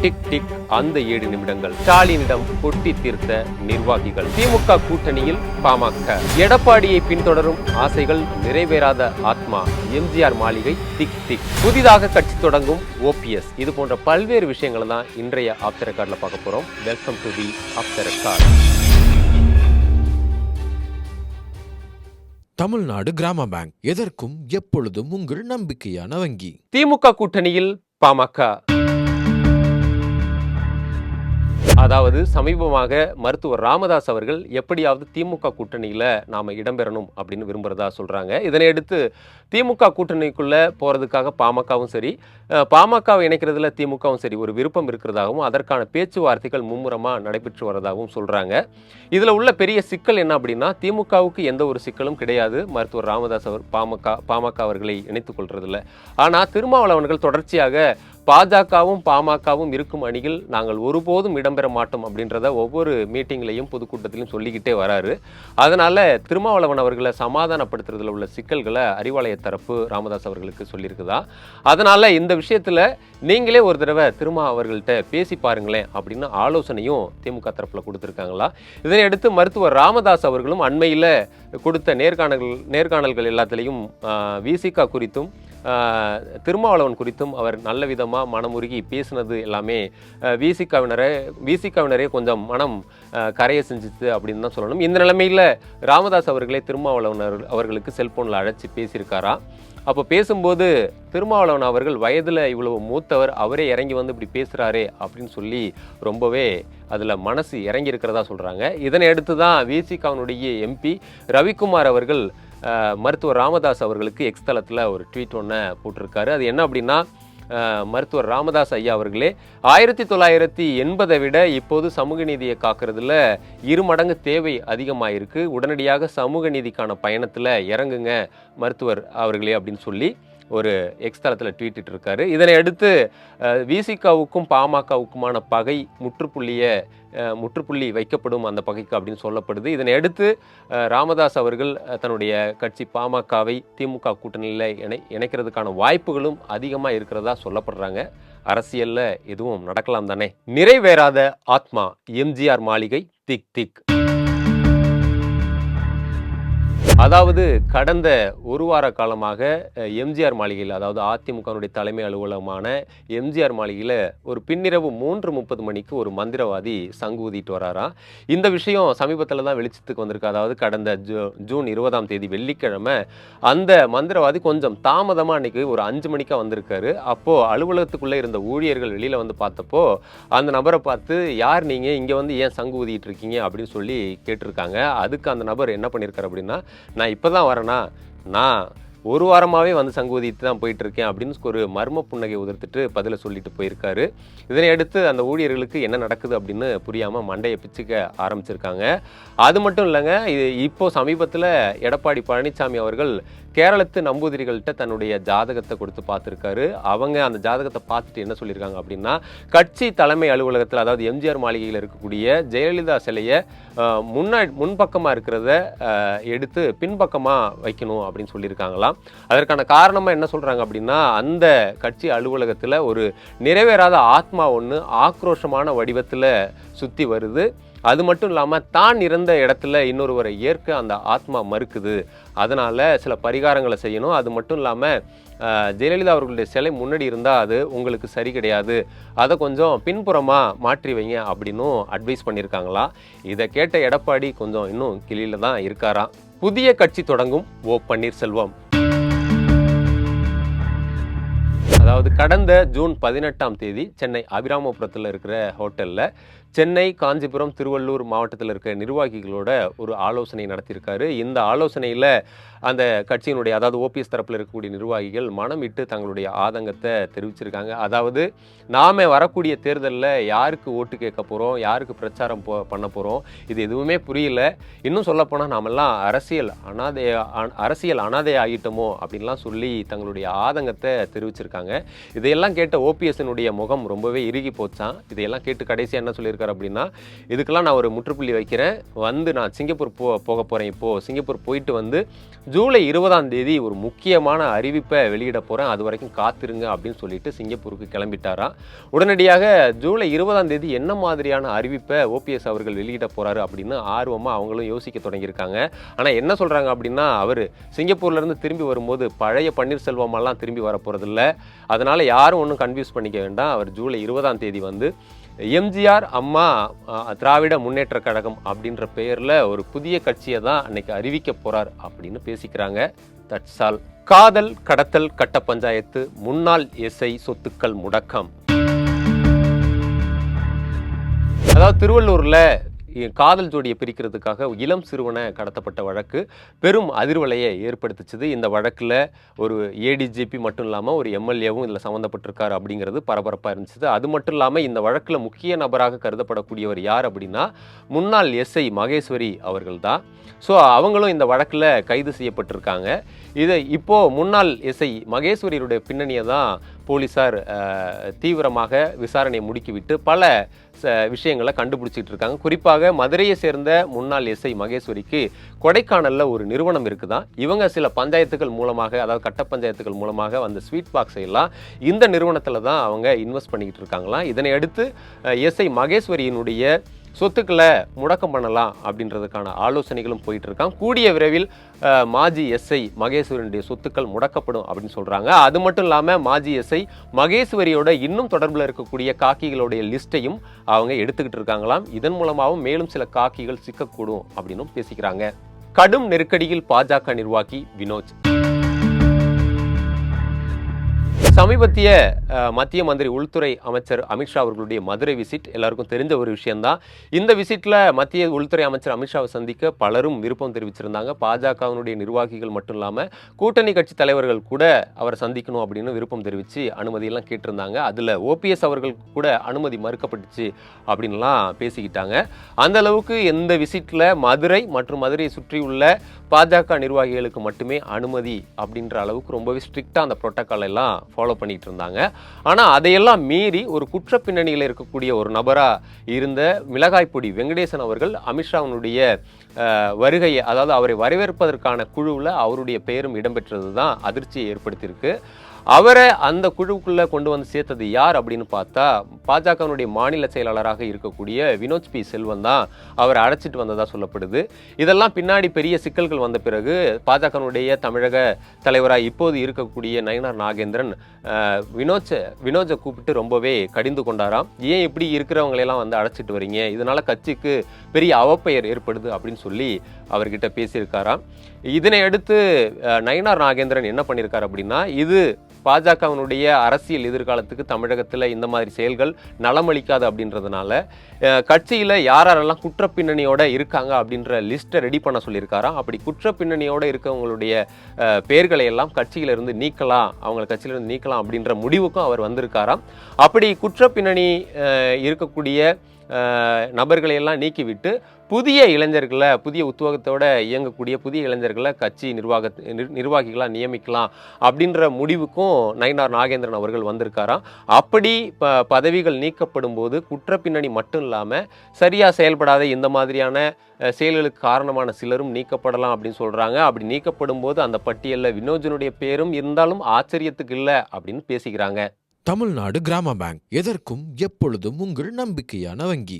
Tick tick அந்த 7 நிமிடங்கள். ஸ்டாலினிடம் கொட்டி தீர்த்த நிர்வாகிகள். திமுக கூட்டணியில் பாமக. எடப்பாடியை பின்தொடரும் ஆசைகள் நிறைவேறாத ஆத்மா. எம்ஜிஆர் மாளிகை டிக் டிக். புதிதாக கட்சி தொடங்கும் ஓபிஎஸ். இது போன்ற பல்வேறு விஷயங்களை தான் இன்றைய ஆஃப் த ரெக்கார்ட்ல பார்க்க போறோம். Welcome to the off the record. Tamil Nadu கிராம பேங்க், எதற்கும் எப்பொழுதும் உங்கள் நம்பிக்கையான வங்கி. திமுக கூட்டணியில் பாமக. அதாவது சமீபமாக மருத்துவர் ராமதாஸ் அவர்கள் எப்படியாவது திமுக கூட்டணியில் நாம் இடம்பெறணும் அப்படின்னு விரும்புகிறதா சொல்கிறாங்க. இதனை அடுத்து திமுக கூட்டணிக்குள்ள போகிறதுக்காக பாமகவும் சரி, பாமகவை இணைக்கிறதுல திமுகவும் சரி ஒரு விருப்பம் இருக்கிறதாகவும் அதற்கான பேச்சுவார்த்தைகள் மும்முரமாக நடைபெற்று வரதாகவும் சொல்கிறாங்க. இதில் உள்ள பெரிய சிக்கல் என்ன அப்படின்னா, திமுகவுக்கு எந்த ஒரு சிக்கலும் கிடையாது மருத்துவர் ராமதாஸ் அவர் பாமக அவர்களை இணைத்துக் கொள்றதில்ல. ஆனால் திருமாவளவன்கள் தொடர்ச்சியாக பாஜகவும் பாமகவும் இருக்கும் அணியில் நாங்கள் ஒருபோதும் இடம்பெற மாட்டோம் அப்படின்றத ஒவ்வொரு மீட்டிங்லையும் பொதுக்கூட்டத்திலையும் சொல்லிக்கிட்டே வராரு. அதனால திருமாவளவன் அவர்களை சமாதானப்படுத்துறதுல உள்ள சிக்கல்களை அறிவாலய தரப்பு ராமதாஸ் அவர்களுக்கு சொல்லியிருக்குதா. அதனால இந்த விஷயத்துல நீங்களே ஒரு தடவை திருமா அவர்கள்ட்ட பேசி பாருங்களேன் அப்படின்னு ஆலோசனையும் திமுக தரப்புல கொடுத்துருக்காங்களா. இதனை அடுத்து மருத்துவர் ராமதாஸ் அவர்களும் அண்மையில் கொடுத்த நேர்காணல்கள் எல்லாத்திலையும் விசிகா குறித்தும் திருமாவளவன் குறித்தும் அவர் நல்ல விதமாக மனமுருகி பேசினது எல்லாமே விசிகாவினரே கொஞ்சம் மனம் கரையை செஞ்சுது அப்படின்னு தான் சொல்லணும். இந்த நிலைமையில் ராமதாஸ் அவர்களே திருமாவளவன் அவர்களுக்கு செல்போனில் அழைச்சி பேசியிருக்காரா. அப்போ பேசும்போது திருமாவளவன் அவர்கள் வயதில் இவ்வளவு மூத்தவர், அவரே இறங்கி வந்து இப்படி பேசுகிறாரே அப்படின்னு சொல்லி ரொம்பவே அதில் மனசு இறங்கி இருக்கிறதா சொல்கிறாங்க. இதனை அடுத்து தான் விசிகாவினுடைய எம்பி ரவிக்குமார் அவர்கள் மருத்துவர் ராமதாஸ் அவர்களுக்கு எக்ஸ் தளத்தில் ஒரு ட்வீட் ஒன்று போட்டிருக்காரு. அது என்ன அப்படின்னா, மருத்துவர் ராமதாஸ் ஐயா அவர்களே 1980 விட இப்போது சமூக நீதியை காக்கிறதுல 2 மடங்கு தேவை அதிகமாயிருக்கு. உடனடியாக சமூக நீதிக்கான பயணத்தில் இறங்குங்க மருத்துவர் அவர்களே அப்படின்னு சொல்லி ஒரு எக்ஸ் தளத்தில் ட்வீட் இருக்காரு. இதனை அடுத்து விசிகாவுக்கும் பாமகவுக்குமான பகை முற்றுப்புள்ளி வைக்கப்படும் அந்த பகைக்கு அப்படின்னு சொல்லப்படுது. இதனை அடுத்து ராமதாஸ் அவர்கள் தன்னுடைய கட்சி பாமகவை திமுக கூட்டணியில் இணைக்கிறதுக்கான வாய்ப்புகளும் அதிகமாக இருக்கிறதா சொல்லப்படுறாங்க. அரசியல்ல எதுவும் நடக்கலாம் தானே. நிறைவேறாத ஆத்மா. எம்ஜிஆர் மாளிகை திக் திக். அதாவது கடந்த ஒரு வார காலமாக எம்ஜிஆர் மாளிகையில், அதாவது அதிமுகவுடைய தலைமை அலுவலகமான எம்ஜிஆர் மாளிகையில் ஒரு பின்னிரவு 3:30 மணிக்கு ஒரு மந்திரவாதி சங்கு ஊதிட்டு வராராம். இந்த விஷயம் சமீபத்தில் தான் வெளிச்சத்துக்கு வந்திருக்கு. அதாவது கடந்த ஜூன் 20ஆம் தேதி வெள்ளிக்கிழமை அந்த மந்திரவாதி கொஞ்சம் தாமதமாக அன்றைக்கி ஒரு 5 மணிக்காக வந்திருக்காரு. அப்போது அலுவலகத்துக்குள்ளே இருந்த ஊழியர்கள் வெளியில் வந்து பார்த்தப்போ அந்த நபரை பார்த்து, யார் நீங்கள், இங்கே வந்து ஏன் சங்கு ஊதிட்டு இருக்கீங்க அப்படின்னு சொல்லி கேட்டிருக்காங்க. அதுக்கு அந்த நபர் என்ன பண்ணியிருக்காரு அப்படின்னா, நான் இப்போ தான் வரேனா, நான் ஒரு வாரமாகவே வந்து சங்கு ஊதிட்டு தான் போயிட்டுருக்கேன் அப்படின்னு ஒரு மர்ம புன்னகை உதிர்த்துட்டு பதிலை சொல்லிட்டு போயிருக்காரு. இதனை அடுத்து அந்த ஊழியர்களுக்கு என்ன நடக்குது அப்படின்னு புரியாமல் மண்டையை பிச்சுக்க ஆரம்பிச்சிருக்காங்க. அது மட்டும் இல்லைங்க, இது இப்போ சமீபத்தில் எடப்பாடி பழனிசாமி அவர்கள் கேரளத்து நம்பூதிரிகள்கிட்ட தன்னுடைய ஜாதகத்தை கொடுத்து பார்த்துருக்காரு. அவங்க அந்த ஜாதகத்தை பார்த்துட்டு என்ன சொல்லியிருக்காங்க அப்படின்னா, கட்சி தலைமை அலுவலகத்தில், அதாவது எம்ஜிஆர் மாளிகையில் இருக்கக்கூடிய ஜெயலலிதா சிலையை முன்பக்கமாக இருக்கிறத எடுத்து பின்பக்கமாக வைக்கணும் அப்படின்னு சொல்லியிருக்காங்களாம். அதற்கான காரணமாக என்ன சொல்கிறாங்க அப்படின்னா, அந்த கட்சி அலுவலகத்தில் ஒரு நிறைவேறாத ஆத்மா ஒன்று ஆக்ரோஷமான வடிவத்தில் சுற்றி வருது. அது மட்டும் இல்லாமல் தான் இறந்த இடத்துல இன்னொருவரை ஏற்க அந்த ஆத்மா மறுக்குது. அதனால் சில பரிகாரங்களை செய்யணும். அது மட்டும் இல்லாமல் ஜெயலலிதா அவர்களுடைய சிலை முன்னாடி இருந்தால் அது உங்களுக்கு சரி கிடையாது, அதை கொஞ்சம் பின்புறமாக மாற்றி வைங்க அப்படின்னும் அட்வைஸ் பண்ணியிருக்காங்களா. இதை கேட்ட எடப்பாடி கொஞ்சம் இன்னும் கிளியில் தான் இருக்காராம். புதிய கட்சி தொடங்கும் ஓ பன்னீர்செல்வம். அதாவது கடந்த ஜூன் 18ஆம் தேதி சென்னை அபிராமபுரத்தில் இருக்கிற ஹோட்டலில் சென்னை, காஞ்சிபுரம், திருவள்ளூர் மாவட்டத்தில் இருக்கிற நிர்வாகிகளோட ஒரு ஆலோசனை நடத்தியிருக்காரு. இந்த ஆலோசனையில் அந்த கட்சியினுடைய, அதாவது ஓபிஎஸ் தரப்பில் இருக்கக்கூடிய நிர்வாகிகள் மனம் விட்டு தங்களுடைய ஆதங்கத்தை தெரிவிச்சிருக்காங்க. அதாவது நாம வரக்கூடிய தேர்தலில் யாருக்கு ஓட்டு கேட்க போகிறோம், யாருக்கு பிரச்சாரம் பண்ண போகிறோம், இது எதுவுமே புரியல. இன்னும் சொல்லப்போனால் நாமெல்லாம் அரசியல் அனாதை ஆகிட்டோமோ அப்படின்லாம் சொல்லி தங்களுடைய ஆதங்கத்தை தெரிவிச்சிருக்காங்க. இதையெல்லாம் கேட்ட ஓபிஎஸ்னுடைய முகம் ரொம்பவே இறுகி போச்சான். இதையெல்லாம் கேட்டு கடைசியாக என்ன சொல்லியிருக்காங்க சொல்லியிருக்காரு அப்படின்னா, இதுக்கெல்லாம் நான் ஒரு முற்றுப்புள்ளி வைக்கிறேன். நான் சிங்கப்பூர் போக போகிறேன். இப்போது சிங்கப்பூர் போயிட்டு வந்து ஜூலை 20ஆம் தேதி ஒரு முக்கியமான அறிவிப்பை வெளியிட போகிறேன். அது வரைக்கும் காத்திருங்க அப்படின்னு சொல்லிட்டு சிங்கப்பூருக்கு கிளம்பிட்டாராம். உடனடியாக ஜூலை 20ஆம் தேதி என்ன மாதிரியான அறிவிப்பை ஓபிஎஸ் அவர்கள் வெளியிட போகிறாரு அப்படின்னு ஆர்வமாக அவங்களும் யோசிக்க தொடங்கியிருக்காங்க. ஆனால் என்ன சொல்கிறாங்க அப்படின்னா, அவர் சிங்கப்பூர்லேருந்து திரும்பி வரும்போது பழைய பன்னீர்செல்வமெல்லாம் திரும்பி வர போகிறதில்ல. அதனால் யாரும் ஒன்றும் கன்ஃபியூஸ் பண்ணிக்க வேண்டாம். அவர் ஜூலை 20ஆம் தேதி வந்து எம்ஜிஆர் அம்மா திராவிட முன்னேற்ற கழகம் அப்படின்ற பெயரில் ஒரு புதிய கட்சியை தான் அன்னைக்கு அறிவிக்க போகிறார் அப்படின்னு பேசிக்கிறாங்க. That's all. காதல் கடத்தல் கட்ட பஞ்சாயத்து, முன்னாள் எஸ்ஐ சொத்துக்கள் முடக்கம். அதாவது திருவள்ளூரில் காதல் ஜோடியை பிரிக்கிறதுக்காக இளம் சிறுவனை கடத்தப்பட்ட வழக்கு பெரும் அதிர்வலையை ஏற்படுத்திச்சது. இந்த வழக்கில் ஒரு ஏடிஜிபி மட்டும் இல்லாமல் ஒரு எம்எல்ஏவும் இதில் சம்மந்தப்பட்டிருக்காரு அப்படிங்கிறது பரபரப்பாக இருந்துச்சு. அது மட்டும் இல்லாமல் இந்த வழக்கில் முக்கிய நபராக கருதப்படக்கூடியவர் யார் அப்படின்னா, முன்னாள் எஸ்ஐ மகேஸ்வரி அவர்கள் தான். ஸோ அவங்களும் இந்த வழக்கில் கைது செய்யப்பட்டிருக்காங்க. இப்போது முன்னாள் எஸ்ஐ மகேஸ்வரியுடைய பின்னணியை தான் போலீஸார் தீவிரமாக விசாரணையை முடுக்கிவிட்டு பல விஷயங்களை கண்டுபிடிச்சிட்டு இருக்காங்க. குறிப்பாக மதுரையை சேர்ந்த முன்னாள் எஸ்ஐ மகேஸ்வரிக்கு கொடைக்கானலில் ஒரு நிறுவனம் இருக்குதான். இவங்க சில பஞ்சாயத்துகள் மூலமாக, அதாவது கட்ட பஞ்சாயத்துகள் மூலமாக வந்த ஸ்வீட் பாக்ஸை எல்லாம் இந்த நிறுவனத்தில் தான் அவங்க இன்வெஸ்ட் பண்ணிக்கிட்டு இருக்காங்களாம். இதனை அடுத்து எஸ்ஐ மகேஸ்வரியினுடைய சொத்துக்களை முடக்கம் பண்ணலாம் அப்படின்றதுக்கான ஆலோசனைகளும் போயிட்டு இருக்காங்க. கூடிய விரைவில் மாஜி எஸ்ஐ மகேஸ்வரியுடைய சொத்துக்கள் முடக்கப்படும் அப்படின்னு சொல்றாங்க. அது மட்டும் இல்லாமல் மாஜி எஸ்ஐ மகேஸ்வரியோட இன்னும் தொடர்பில் இருக்கக்கூடிய காக்கிகளுடைய லிஸ்ட்டையும் அவங்க எடுத்துக்கிட்டு இருக்காங்களாம். இதன் மூலமாகவும் மேலும் சில காக்கிகள் சிக்கக்கூடும் அப்படின்னு பேசிக்கிறாங்க. கடும் நெருக்கடியில் பாஜக நிர்வாகி வினோத். சமீபத்திய மத்திய மந்திரி உள்துறை அமைச்சர் அமித்ஷா அவர்களுடைய மதுரை விசிட் எல்லாருக்கும் தெரிஞ்ச ஒரு விஷயம்தான். இந்த விசிட்டில் மத்திய உள்துறை அமைச்சர் அமித்ஷாவை சந்திக்க பலரும் விருப்பம் தெரிவிச்சிருந்தாங்க. பாஜகவினுடைய நிர்வாகிகள் மட்டும் இல்லாமல் கூட்டணி கட்சி தலைவர்கள் கூட அவரை சந்திக்கணும் அப்படின்னு விருப்பம் தெரிவித்து அனுமதியெல்லாம் கேட்டிருந்தாங்க. அதில் ஓபிஎஸ் அவர்கள் கூட அனுமதி மறுக்கப்பட்டுச்சு அப்படின்லாம் பேசிக்கிட்டாங்க. அந்த அளவுக்கு இந்த விசிட்டில் மதுரை மற்றும் மதுரையை சுற்றியுள்ள பாஜக நிர்வாகிகளுக்கு மட்டுமே அனுமதி அப்படின்ற அளவுக்கு ரொம்பவே ஸ்ட்ரிக்டாக அந்த புரோட்டோக்கால் எல்லாம் ஃபாலோ பண்ணிட்டு இருந்தாங்க. ஆனால் அதையெல்லாம் மீறி ஒரு குற்ற பின்னணியில் இருக்கக்கூடிய ஒரு நபராக இருந்த மிளகாய்ப்பொடி வெங்கடேசன் அவர்கள் அமித்ஷாவினுடைய வருகையை, அதாவது அவரை வரவேற்பதற்கான குழுவில் அவருடைய பெயரும் இடம்பெற்றது தான் அதிர்ச்சியை ஏற்படுத்தியிருக்கு. அவரை அந்த குழுவுக்குள்ளே கொண்டு வந்து சேர்த்தது யார் அப்படின்னு பார்த்தா, பாஜகவினுடைய மாநில செயலாளராக இருக்கக்கூடிய வினோத் பி செல்வன் தான் அவரை அழைச்சிட்டு வந்ததாக சொல்லப்படுது. இதெல்லாம் பின்னாடி பெரிய சிக்கல்கள் வந்த பிறகு பாஜகவினுடைய தமிழக தலைவராக இப்போது இருக்கக்கூடிய நயினார் நாகேந்திரன் வினோஜை கூப்பிட்டு ரொம்பவே கடிந்து கொண்டாராம். ஏன் இப்படி இருக்கிறவங்களையெல்லாம் வந்து அழைச்சிட்டு வரீங்க, இதனால கட்சிக்கு பெரிய அவப்பெயர் ஏற்படுது அப்படின்னு சொல்லி அவர்கிட்ட பேசியிருக்காராம். இதனை அடுத்து நயினார் நாகேந்திரன் என்ன பண்ணியிருக்காரு அப்படின்னா, இது பாஜகவினுடைய அரசியல் எதிர்காலத்துக்கு தமிழகத்தில் இந்த மாதிரி செயல்கள் நலமளிக்காது அப்படின்றதுனால கட்சியில் யாரெல்லாம் குற்ற பின்னணியோட இருக்காங்க அப்படின்ற லிஸ்ட்டை ரெடி பண்ண சொல்லியிருக்காராம். அப்படி குற்ற பின்னணியோட இருக்கவங்களுடைய பெயர்களை எல்லாம் கட்சியிலிருந்து நீக்கலாம், அவங்களை கட்சியிலிருந்து நீக்கலாம் அப்படின்ற முடிவுக்கும் அவர் வந்திருக்காராம். அப்படி குற்ற பின்னணி இருக்கக்கூடிய நபர்களையெல்லாம் நீக்கிவிட்டு புதிய இளைஞர்களை, புதிய உத்வேகத்தோட இயங்கக்கூடிய புதிய இளைஞர்களை கட்சி நிர்வாகிகளாக நியமிக்கலாம் அப்படின்ற முடிவுக்கும் நயினார் நாகேந்திரன் அவர்கள் வந்திருக்காராம். அப்படி பதவிகள் நீக்கப்படும் போது குற்ற பின்னணி மட்டும் இல்லாமல் சரியாக செயல்படாத இந்த மாதிரியான செயல்களுக்கு காரணமான சிலரும் நீக்கப்படலாம் அப்படின்னு சொல்கிறாங்க. அப்படி நீக்கப்படும் போது அந்த பட்டியலில் வினோஜனுடைய பேரும் இருந்தாலும் ஆச்சரியத்துக்கு இல்லை அப்படின்னு பேசிக்கிறாங்க. தமிழ்நாடு கிராம பேங்க், எதற்கும் எப்பொழுதும் உங்கள் நம்பிக்கையான வங்கி.